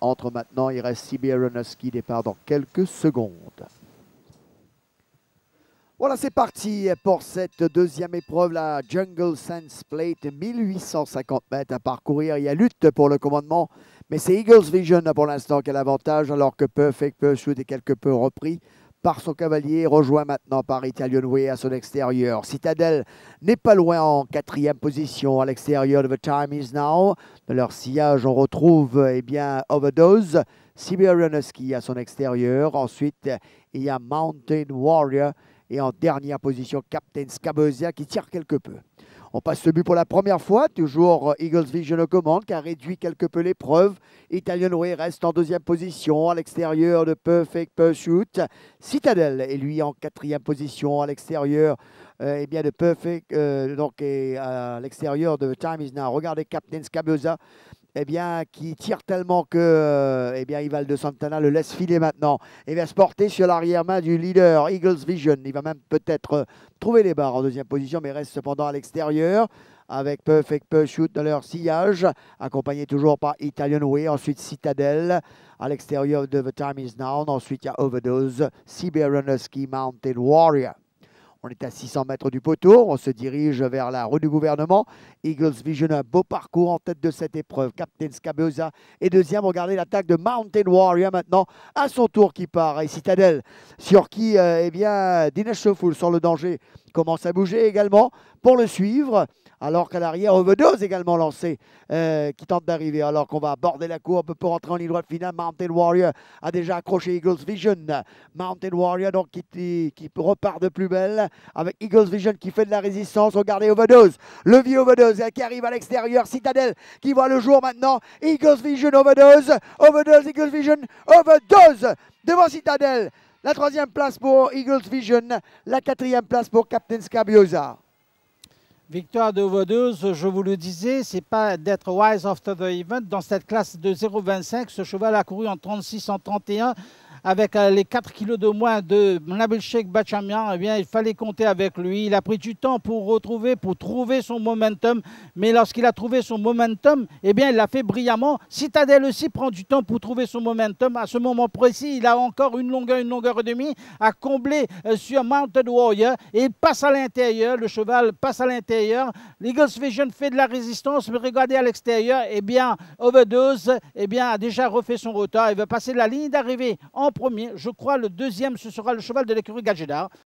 Entre maintenant, il reste CB Aronofsky, départ dans quelques secondes. Voilà, c'est parti pour cette deuxième épreuve, la Jungle Sense Plate, 1850 mètres à parcourir. Il y a lutte pour le commandement, mais c'est Eagles Vision pour l'instant qui a l'avantage, alors que Perfect Pursuit est quelque peu repris par son cavalier, rejoint maintenant par Italian Way à son extérieur. Citadel n'est pas loin en quatrième position à l'extérieur de The Time Is Now. De leur sillage, on retrouve Overdose, CB Aronofsky à son extérieur. Ensuite, il y a Mountain Warrior. Et en dernière position, Captain Scabeuzia qui tire quelque peu. On passe le but pour la première fois. Toujours Eagles Vision aux commandes qui a réduit quelque peu l'épreuve. Italian Way reste en deuxième position à l'extérieur de Perfect Pursuit. Citadel est lui en quatrième position à l'extérieur de Perfect, et à l'extérieur de Time Is Now. Regardez Captain Scabeuzia. Qui tire tellement que Ival de Santana le laisse filer maintenant. Il va se porter sur l'arrière-main du leader, Eagles Vision. Il va même peut-être trouver les barres en deuxième position, mais reste cependant à l'extérieur avec Perfect Pursuit dans leur sillage, accompagné toujours par Italian Way. Ensuite, Citadel à l'extérieur de The Time Is Now. Ensuite, il y a Overdose, CB Aronofsky, Mountain Warrior. On est à 600 mètres du poteau, on se dirige vers la rue du gouvernement. Eagles Vision, un beau parcours en tête de cette épreuve. Captain Scabeuzia est deuxième. Regardez l'attaque de Mountain Warrior maintenant, à son tour qui part. Et Citadel, sur qui Dinesh Soful, sur le danger, commence à bouger également pour le suivre. Alors qu'à l'arrière, Overdose également lancé, qui tente d'arriver. Alors qu'on va aborder la courbe pour rentrer en ligne droite finale. Mountain Warrior a déjà accroché Eagles Vision. Mountain Warrior donc qui repart de plus belle avec Eagles Vision qui fait de la résistance. Regardez Overdose, le vieux Overdose qui arrive à l'extérieur. Citadel qui voit le jour maintenant. Eagles Vision, Overdose, Overdose, Eagles Vision, Overdose devant Citadel. La troisième place pour Eagles Vision, la quatrième place pour Captain Scabeuzia. Victoire de Overdose, je vous le disais, c'est pas d'être wise after the event. Dans cette classe de 0,25, ce cheval a couru en 36, en 31. Avec les 4 kilos de moins de Nabil Sheikh Bachamian, il fallait compter avec lui. Il a pris du temps pour trouver son momentum. Mais lorsqu'il a trouvé son momentum, il l'a fait brillamment. Citadel aussi prend du temps pour trouver son momentum. À ce moment précis, il a encore une longueur et demie à combler sur Mountain Warrior. Et il passe à l'intérieur. Le cheval passe à l'intérieur. L'Eagles Vision fait de la résistance. Mais regardez à l'extérieur, Overdose a déjà refait son retard. Il va passer la ligne d'arrivée en premier. Je crois le deuxième, ce sera le cheval de l'écurie Gadjedar.